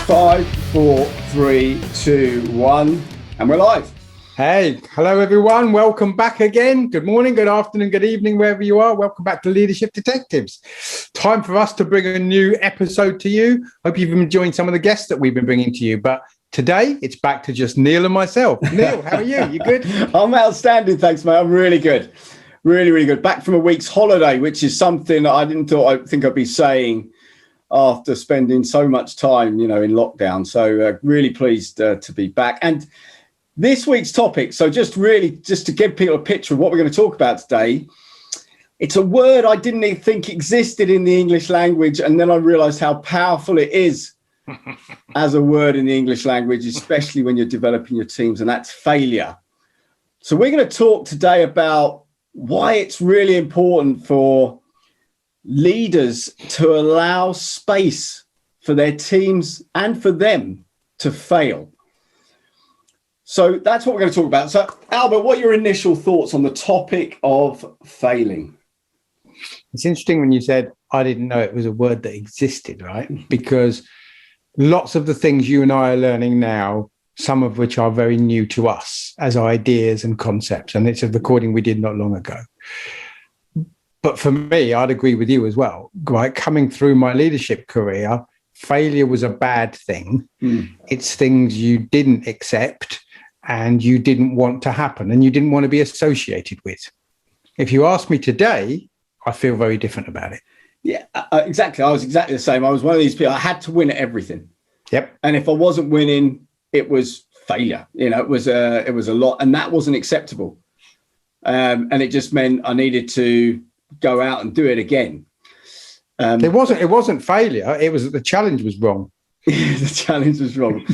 5, 4, 3, 2, 1, and we're live. Hey, hello everyone. Welcome back again. Good morning, good afternoon, good evening, wherever you are. Welcome back to Leadership Detectives. Time for us to bring a new episode to you. Hope you've been enjoying some of the guests that we've been bringing to you. But today, it's back to just Neil and myself. Neil, how are you? You good? I'm outstanding, thanks, mate. I'm really good. Really, really good. Back from a week's holiday, which is something that I think I'd be saying after spending so much time, in lockdown. So really pleased to be back. And this week's topic, so just to give people a picture of what we're going to talk about today, it's a word I didn't even think existed in the English language, and then I realized how powerful it is as a word in the English language, especially when you're developing your teams, and that's failure. So we're going to talk today about why it's really important for leaders to allow space for their teams and for them to fail. So that's what we're going to talk about. So, Albert, what are your initial thoughts on the topic of failing? It's interesting when you said, I didn't know it was a word that existed, right? Because lots of the things you and I are learning now, some of which are very new to us as ideas and concepts. And it's a recording we did not long ago. But for me, I'd agree with you as well, right? Coming through my leadership career, failure was a bad thing. It's things you didn't accept and you didn't want to happen and you didn't want to be associated with. If you ask me today, I feel very different about it. Yeah, exactly. I was exactly the same. I was one of these people, I had to win at everything. Yep. And if I wasn't winning, it was failure. It was a lot, and that wasn't acceptable. And it just meant I needed to go out and do it again. It wasn't failure. It was that the challenge was wrong. The challenge was wrong.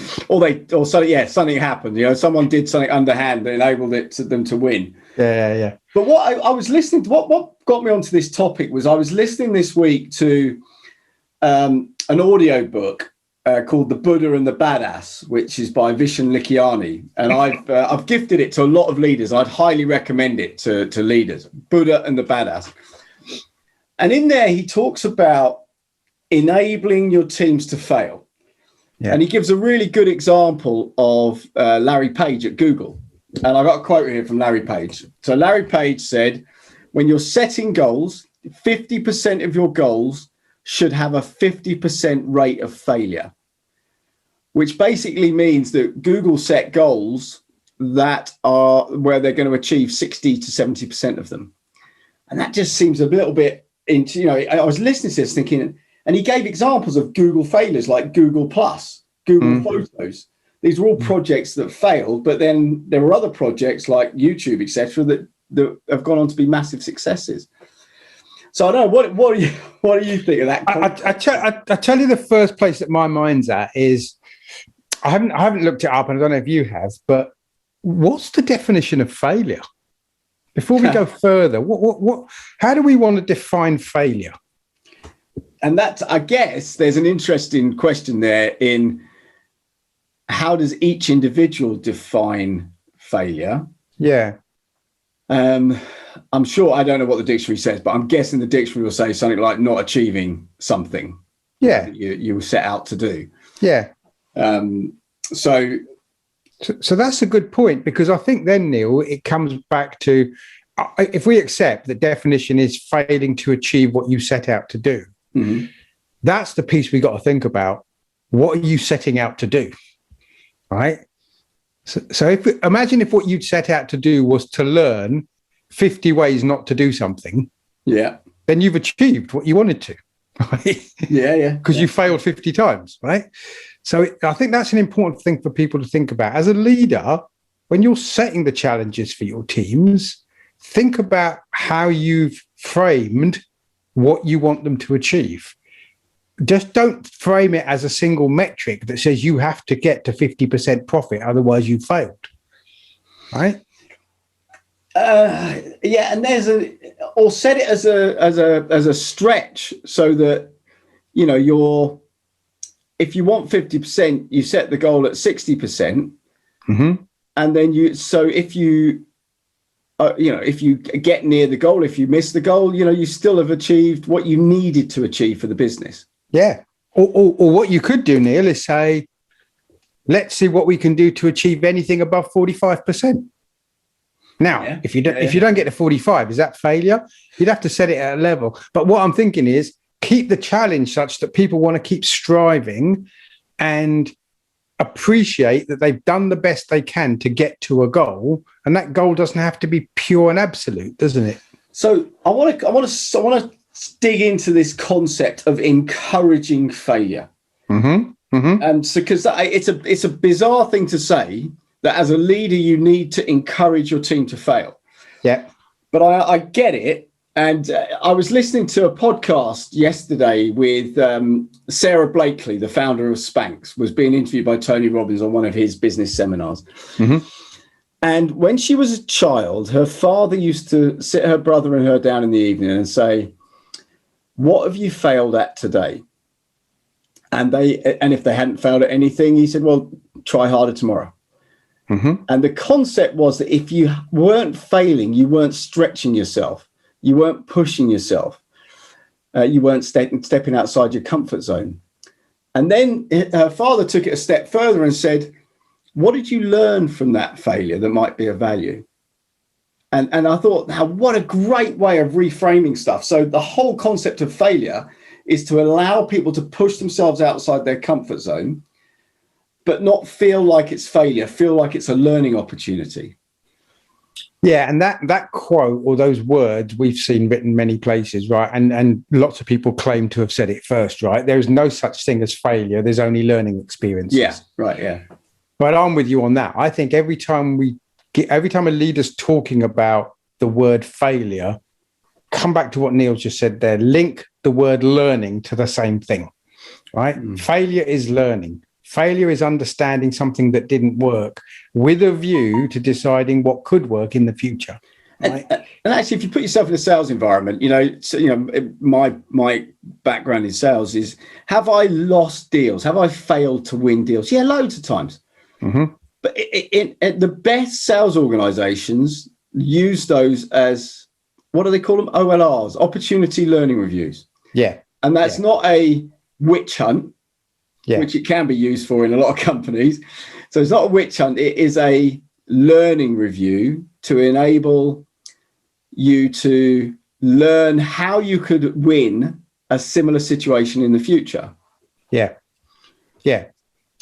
Something happened. Someone did something underhand that enabled them to win. Yeah. But what I was listening to, what got me onto this topic was I was listening this week to an audio book called The Buddha and the Badass, which is by Vishen Lakhiani. And I've gifted it to a lot of leaders. I'd highly recommend it to leaders, Buddha and the Badass. And in there, he talks about enabling your teams to fail. Yeah. And he gives a really good example of Larry Page at Google. And I got a quote here from Larry Page. So Larry Page said, when you're setting goals, 50% of your goals should have a 50% rate of failure, which basically means that Google set goals that are where they're going to achieve 60 to 70% of them. And that just seems a little bit I was listening to this thinking, and he gave examples of Google failures like Google Plus, Google Photos. These were all projects that failed, but then there were other projects like YouTube, etc., that have gone on to be massive successes. So I don't know, what do you think of that? I tell you, the first place that my mind's at is, I haven't looked it up, and I don't know if you have, but what's the definition of failure? Before we go further, how do we want to define failure? And that's, I guess, there's an interesting question there in how does each individual define failure? Yeah. I'm sure, I don't know what the dictionary says, but I'm guessing the dictionary will say something like not achieving something. Yeah. That you set out to do. Yeah. So that's a good point, because I think then, Neil, it comes back to, if we accept that definition is failing to achieve what you set out to do, that's the piece we got to think about. What are you setting out to do? Right? So imagine if what you'd set out to do was to learn 50 ways not to do something. Yeah. Then you've achieved what you wanted to. Right? Yeah. Because you failed 50 times, right? So I think that's an important thing for people to think about. As a leader, when you're setting the challenges for your teams, think about how you've framed what you want them to achieve. Just don't frame it as a single metric that says you have to get to 50% profit, otherwise you failed. Right? Yeah, and or set it as a stretch, so that if you want 50%, you set the goal at 60%, and then if you get near the goal, if you miss the goal, you still have achieved what you needed to achieve for the business. Yeah, Or what you could do, Neil, is say, let's see what we can do to achieve anything above 45%. Now, if you don't get to 45, is that failure? You'd have to set it at a level. But what I'm thinking is keep the challenge such that people want to keep striving and appreciate that they've done the best they can to get to a goal, and that goal doesn't have to be pure and absolute, doesn't it? So I want to dig into this concept of encouraging failure. And so, because it's a bizarre thing to say that as a leader you need to encourage your team to fail. Yeah, but I get it. And I was listening to a podcast yesterday with Sarah Blakely, the founder of Spanx, was being interviewed by Tony Robbins on one of his business seminars. And when she was a child, her father used to sit her brother and her down in the evening and say, "What have you failed at today?" And if they hadn't failed at anything, he said, "Well, try harder tomorrow." And the concept was that if you weren't failing, you weren't stretching yourself. You weren't pushing yourself. You weren't stepping outside your comfort zone. And then her father took it a step further and said, "What did you learn from that failure that might be of value?" And I thought, now, what a great way of reframing stuff. So the whole concept of failure is to allow people to push themselves outside their comfort zone, but not feel like it's failure, feel like it's a learning opportunity. Yeah, and that quote or those words we've seen written many places, right? And lots of people claim to have said it first, right? There is no such thing as failure. There's only learning experiences. Yeah, right, yeah. But I'm with you on that. I think every time a leader's talking about the word failure, come back to what Neil just said there, link the word learning to the same thing, right? Failure is learning. Failure is understanding something that didn't work with a view to deciding what could work in the future. Right? And actually, if you put yourself in a sales environment, my background in sales is, have I lost deals? Have I failed to win deals? Yeah, loads of times. But the best sales organizations use those as, what do they call them? OLRs, opportunity learning reviews. Yeah. And that's not a witch hunt. Yeah. Which it can be used for in a lot of companies. So it's not a witch hunt. It is a learning review to enable you to learn how you could win a similar situation in the future. Yeah. Yeah.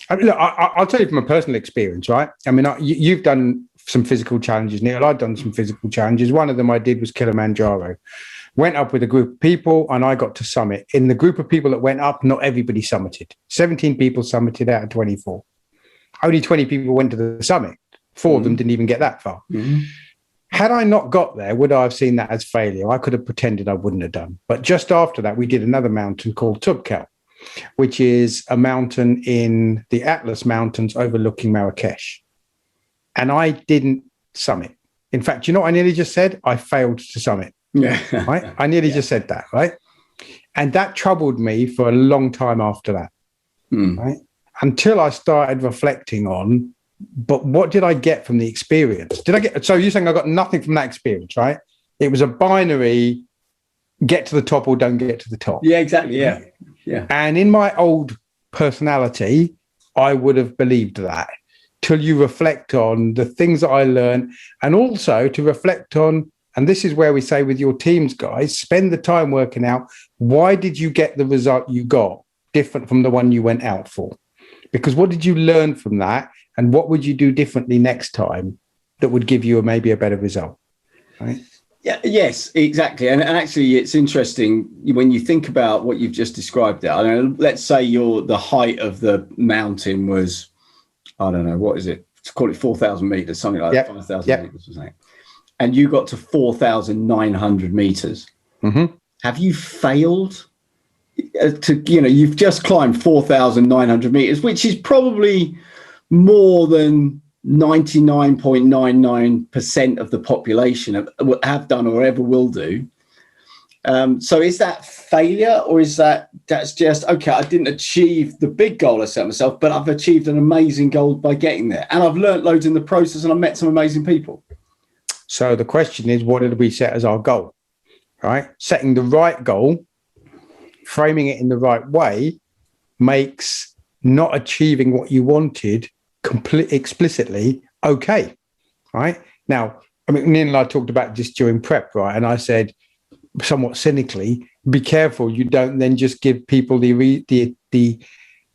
Look, I'll tell you from a personal experience, right? I mean, you've done some physical challenges, Neil. I've done some physical challenges. One of them I did was Kilimanjaro. Went up with a group of people and I got to summit. In the group of people that went up, not everybody summited. 17 people summited out of 24. Only 20 people went to the summit. 4 of them didn't even get that far. Had I not got there, would I have seen that as failure? I could have pretended I wouldn't have done. But just after that, we did another mountain called Toubkal, which is a mountain in the Atlas Mountains overlooking Marrakesh. And I didn't summit. In fact, you know what I nearly just said? I failed to summit. Yeah. Right. I nearly just said that. Right. And that troubled me for a long time after that. Right. Until I started reflecting on, but what did I get from the experience? So you're saying I got nothing from that experience, right? It was a binary, get to the top or don't get to the top. Yeah, exactly. Yeah. Yeah. And in my old personality, I would have believed that till you reflect on the things that I learned, and also to reflect on, and this is where we say with your teams, guys, spend the time working out, why did you get the result you got different from the one you went out for? Because what did you learn from that? And what would you do differently next time that would give you maybe a better result? Right? Yeah, yes, exactly. And actually, it's interesting when you think about what you've just described there. I don't know, let's say the height of the mountain was, I don't know, what is it? Let's call it 4,000 meters, something like that, 5,000 meters or something. And you got to 4,900 meters. Have you failed you've just climbed 4,900 meters, which is probably more than 99.99% of the population have done or ever will do. So is that failure, or is that's just, okay, I didn't achieve the big goal I set myself, but I've achieved an amazing goal by getting there. And I've learned loads in the process and I've met some amazing people. So the question is, what did we set as our goal, right? Setting the right goal, framing it in the right way, makes not achieving what you wanted explicitly okay, right? Now, I mean, Neil and I talked about this during prep, right? And I said, somewhat cynically, be careful you don't then just give people the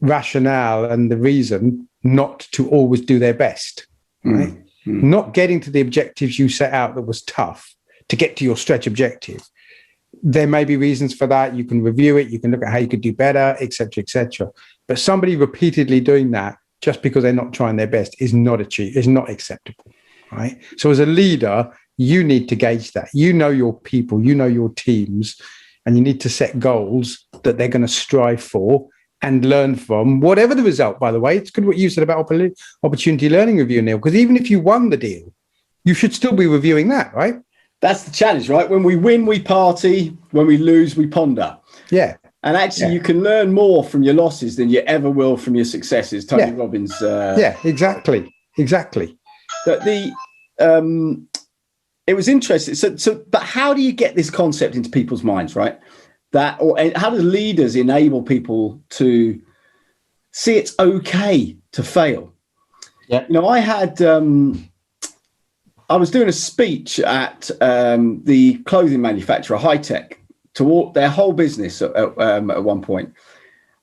rationale and the reason not to always do their best, right? Not getting to the objectives you set out that was tough to get to your stretch objective. There may be reasons for that. You can review it. You can look at how you could do better, et cetera, et cetera. But somebody repeatedly doing that just because they're not trying their best is not acceptable, right? So as a leader, you need to gauge that. You know your people, you know your teams, and you need to set goals that they're going to strive for and learn from, whatever the result, by the way. It's good what you said about opportunity learning review, Neil, because even if you won the deal, you should still be reviewing that, right? That's the challenge, right? When we win, we party. When we lose, we ponder. Yeah. And actually, you can learn more from your losses than you ever will from your successes. Tony Robbins. Exactly. It was interesting. But how do you get this concept into people's minds, right? And how do leaders enable people to see it's okay to fail? Yeah. You know, I was doing a speech at the clothing manufacturer, High Tech, to their whole business at one point.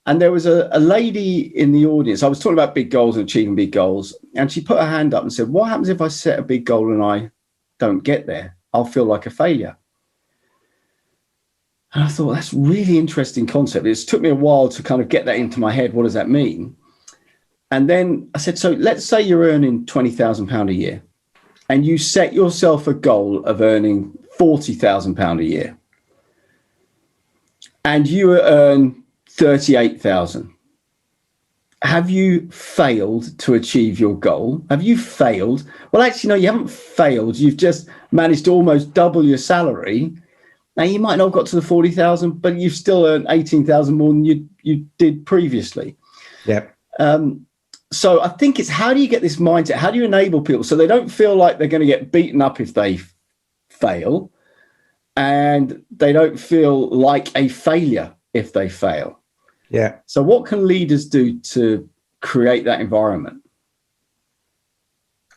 And there was a lady in the audience. I was talking about big goals and achieving big goals. And she put her hand up and said, what happens if I set a big goal and I don't get there? I'll feel like a failure. And I thought, that's a really interesting concept. It took me a while to kind of get that into my head. What does that mean? And then I said, so let's say you're earning £20,000 a year and you set yourself a goal of earning £40,000 a year. And you earn 38,000. Have you failed to achieve your goal? Have you failed? Well, actually, no, you haven't failed. You've just managed to almost double your salary. Now, you might not have got to the 40,000, but you've still earned 18,000 more than you did previously. Yeah. So I think it's, how do you get this mindset? How do you enable people so they don't feel like they're going to get beaten up if they fail, and they don't feel like a failure if they fail? Yeah. So what can leaders do to create that environment?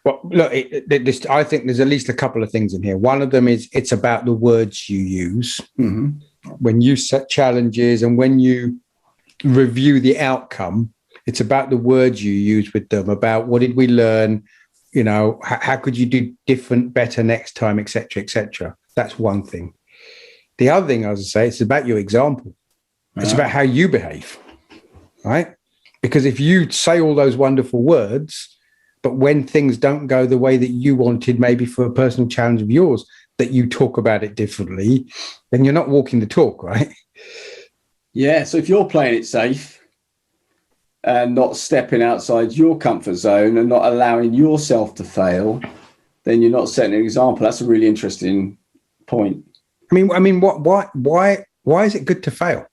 Well, look, I think there's at least a couple of things in here. One of them is it's about the words you use when you set challenges and when you review the outcome. It's about the words you use with them, about what did we learn, you know, how could you do different, better next time, et cetera, et cetera. That's one thing. The other thing, as I say, it's about your example. It's about how you behave, right? Because if you say all those wonderful words, but when things don't go the way that you wanted, maybe for a personal challenge of yours, that you talk about it differently, then you're not walking the talk, right? Yeah. So if you're playing it safe and not stepping outside your comfort zone and not allowing yourself to fail, then you're not setting an example. That's a really interesting point. I mean, why is it good to fail?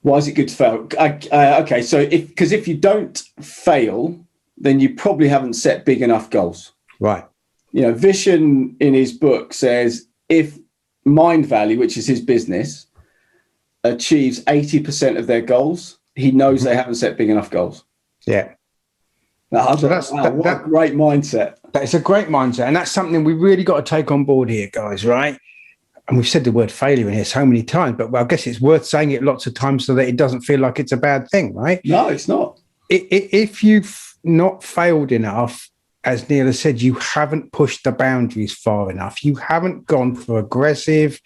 Why is it good to fail? Okay, so if you don't fail, then you probably haven't set big enough goals. Right. You know, Vishen in his book says if Mind Valley, which is his business, achieves 80% of their goals, he knows they haven't set big enough goals. Yeah. What a great mindset. It's a great mindset. And that's something we really got to take on board here, guys, right? And we've said the word failure in here so many times, but I guess it's worth saying it lots of times so that it doesn't feel like it's a bad thing, right? No, it's not. If you've not failed enough, as Neil has said, you haven't pushed the boundaries far enough. You haven't gone for aggressive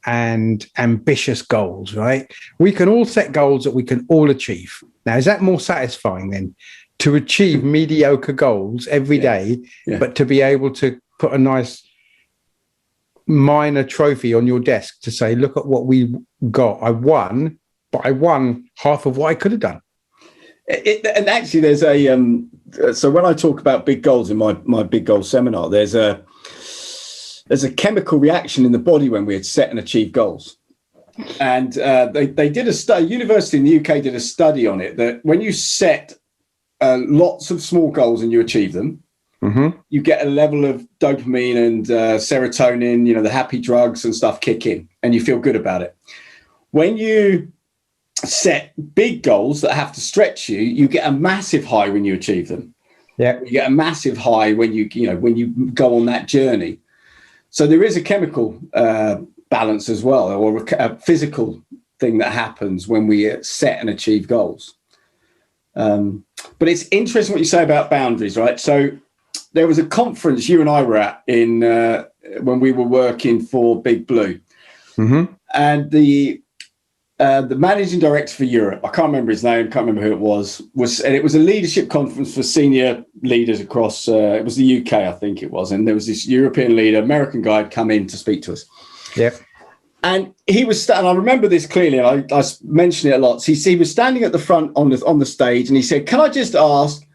and ambitious goals, right? We can all set goals that we can all achieve. Now, is that more satisfying then to achieve mediocre goals every day, but to be able to put a nice minor trophy on your desk to say, look at what we got. I won, but I won half of what I could have done. And actually, there's so when I talk about big goals in my big goals seminar, there's a chemical reaction in the body when we had set and achieved goals. And they did a study, university in the UK did a study on it, that when you set lots of small goals and you achieve them, you get a level of dopamine and serotonin, you know, the happy drugs and stuff kick in and you feel good about it. When you set big goals that have to stretch you, you get a massive high when you achieve them. Yeah. You get a massive high when you go on that journey. So there is a chemical balance as well, or a physical thing that happens when we set and achieve goals. But it's interesting what you say about boundaries, right? So there was a conference you and I were at in when we were working for Big Blue, and the managing director for Europe, I can't remember his name, can't remember who it was, and it was a leadership conference for senior leaders across, it was the UK, I think it was, and there was this European leader, American guy, had come in to speak to us. Yeah. And he was, and I remember this clearly, and I mention it a lot. He was standing at the front on the stage, and he said, "Can I just ask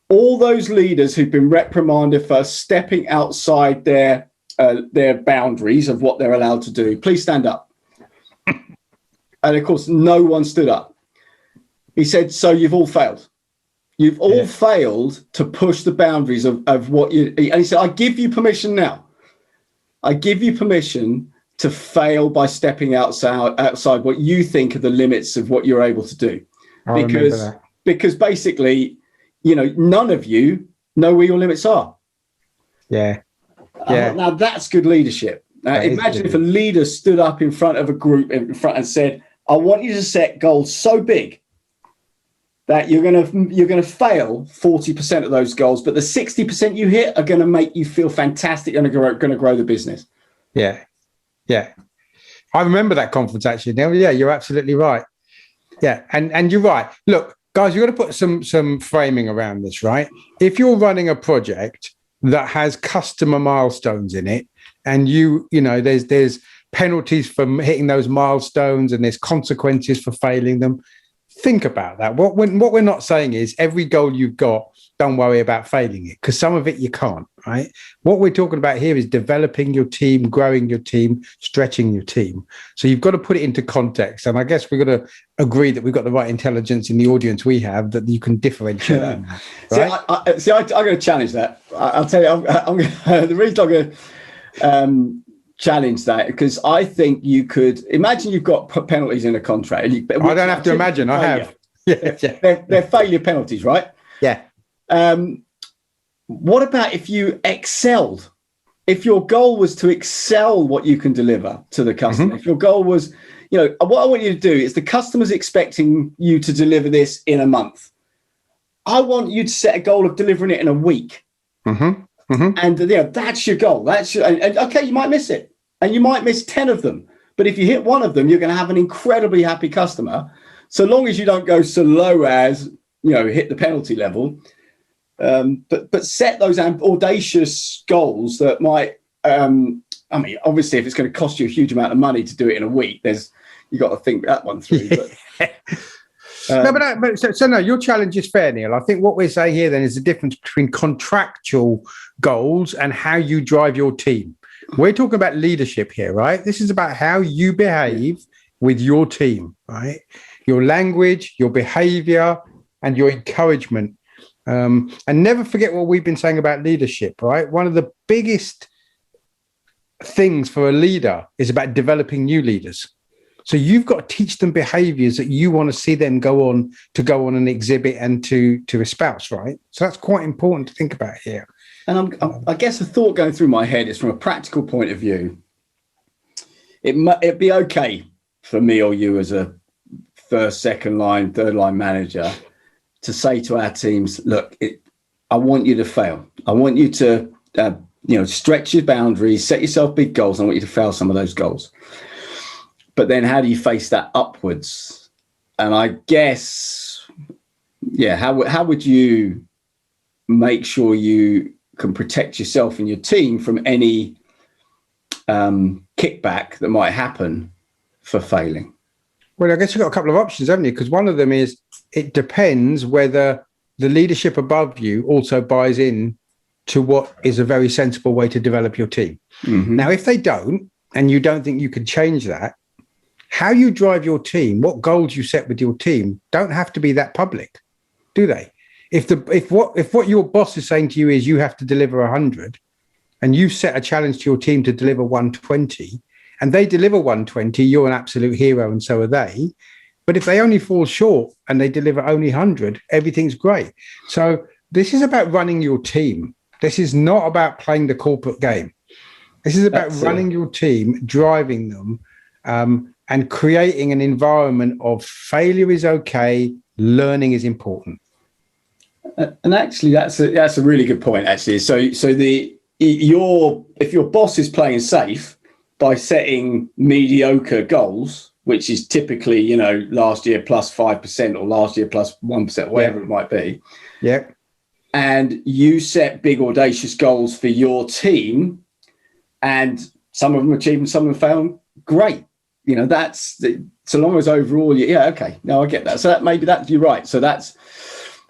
all those leaders who've been reprimanded for stepping outside their boundaries of what they're allowed to do, please stand up." And of course, no one stood up. He said, "So you've all failed. You've all failed to push the boundaries of what you." And he said, "I give you permission now. I give you permission to fail by stepping outside what you think are the limits of what you're able to do." Because basically, none of you know where your limits are. Yeah. Now that's good leadership. Imagine if a leader stood up in front of a group and said, "I want you to set goals so big that you're gonna fail 40% of those goals, but the 60% you hit are gonna make you feel fantastic and are gonna grow the business." Yeah. I remember that conference actually. Now, yeah, you're absolutely right. Yeah, and you're right. Look, guys, you've got to put some framing around this, right? If you're running a project that has customer milestones in it, and there's penalties for hitting those milestones, and there's consequences for failing them, think about that. What we're not saying is every goal you've got, don't worry about failing it, because some of it you can't, right? What we're talking about here is developing your team, growing your team, stretching your team. So you've got to put it into context. And I guess we've got to agree that we've got the right intelligence in the audience we have, that you can differentiate. Right? I'm going to challenge that. I'll tell you, the reason I'm going to challenge that, because I think you could imagine you've got penalties in a contract. I don't have to imagine. I have. They're failure penalties, right? Yeah. What about if you excelled? If your goal was to excel what you can deliver to the customer, if your goal was, what I want you to do is, the customer's expecting you to deliver this in a month. I want you to set a goal of delivering it in a week. And that's your goal. And okay, you might miss it, and you might miss 10 of them. But if you hit one of them, you're going to have an incredibly happy customer, so long as you don't go so low as, hit the penalty level. But set those audacious goals that might, obviously, if it's going to cost you a huge amount of money to do it in a week, you got to think that one through. No, your challenge is fair, Neil. I think what we're saying here then is the difference between contractual goals and how you drive your team. We're talking about leadership here, right? This is about how you behave with your team, right? Your language, your behavior, and your encouragement. And never forget what we've been saying about leadership, right? One of the biggest things for a leader is about developing new leaders. So you've got to teach them behaviors that you want to see them go on and exhibit and to espouse, right? So that's quite important to think about here. And I guess the thought going through my head is, from a practical point of view, it'd be okay for me or you as a first, second line, third line manager to say to our teams, look, I want you to fail. I want you to, stretch your boundaries, set yourself big goals. And I want you to fail some of those goals. But then how do you face that upwards? And I guess, how would you make sure you can protect yourself and your team from any kickback that might happen for failing? Well, I guess you've got a couple of options, haven't you? Because one of them is, it depends whether the leadership above you also buys in to what is a very sensible way to develop your team. Now, if they don't, and you don't think you can change that, how you drive your team, what goals you set with your team, don't have to be that public, do they? If what your boss is saying to you is you have to deliver 100, and you set a challenge to your team to deliver 120, and they deliver 120, you're an absolute hero, and so are they. But if they only fall short and they deliver only 100, everything's great. So this is about running your team. This is not about playing the corporate game. This is about running your team, driving them, and creating an environment of failure is okay, learning is important. And actually, that's a really good point. Actually, so if your boss is playing safe by setting mediocre goals, which is typically last year plus 5% or last year plus 1%, whatever it might be. Yeah. And you set big audacious goals for your team, and some of them achieve and some of them fail. Great. That's so long as overall, okay. No, I get that. So you're right. So that's,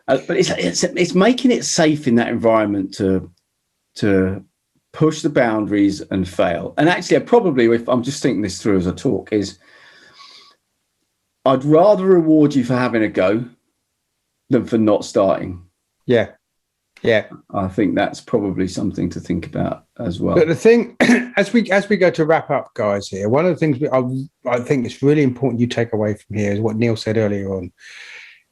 but it's making it safe in that environment to push the boundaries and fail. And actually, if I'm just thinking this through as I talk, is I'd rather reward you for having a go than for not starting. Yeah. Yeah, I think that's probably something to think about as well. But the thing, as we go to wrap up, guys, here, one of the things I think it's really important you take away from here is what Neil said earlier on.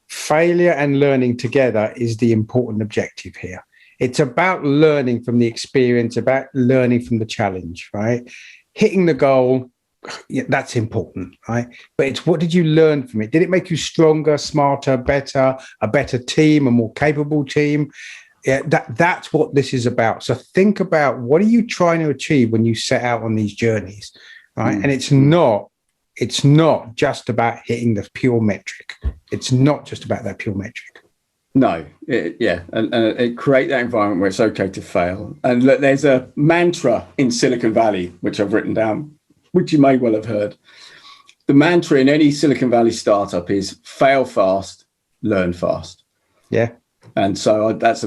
Failure and learning together is the important objective here. It's about learning from the experience, about learning from the challenge, right? Hitting the goal, that's important, right? But it's what did you learn from it? Did it make you stronger, smarter, better, a better team, a more capable team? Yeah, that's what this is about. So think about what are you trying to achieve when you set out on these journeys, right? And it's not just about hitting the pure metric. It's not just about that pure metric. No, and create that environment where it's okay to fail. And look, there's a mantra in Silicon Valley, which I've written down, which you may well have heard. The mantra in any Silicon Valley startup is fail fast, learn fast. Yeah. And so that's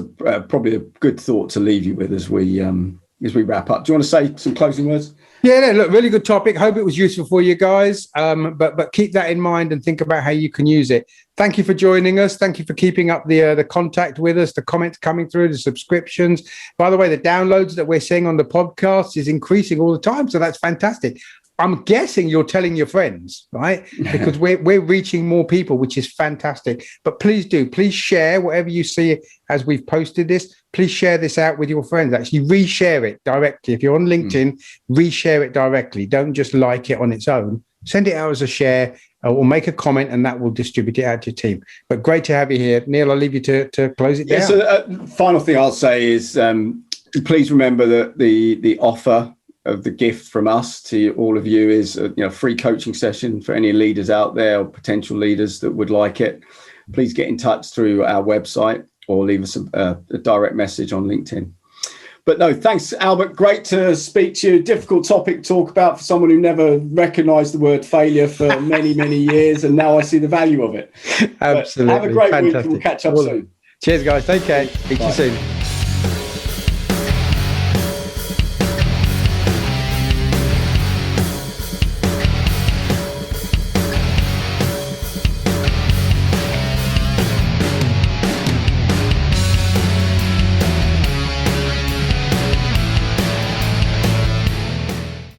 probably a good thought to leave you with as we wrap up. Do you want to say some closing words? Yeah, look, really good topic. Hope it was useful for you guys. But keep that in mind and think about how you can use it. Thank you for joining us. Thank you for keeping up the contact with us, the comments coming through, the subscriptions. By the way, the downloads that we're seeing on the podcast is increasing all the time. So that's fantastic. I'm guessing you're telling your friends, right? Because we're reaching more people, which is fantastic. But please share whatever you see as we've posted this. Please share this out with your friends. Actually, reshare it directly. If you're on LinkedIn, reshare it directly. Don't just like it on its own. Send it out as a share or make a comment, and that will distribute it out to your team. But great to have you here. Neil, I'll leave you to close it down. Yeah, so final thing I'll say is please remember that the offer of the gift from us to all of you is a free coaching session for any leaders out there or potential leaders that would like it. Please get in touch through our website or leave us a direct message on LinkedIn. But no, thanks, Albert. Great to speak to you. Difficult topic to talk about for someone who never recognized the word failure for many, many years. And now I see the value of it. Absolutely. But have a great week and we'll catch up soon. Cheers, guys. Take care. Speak to you soon.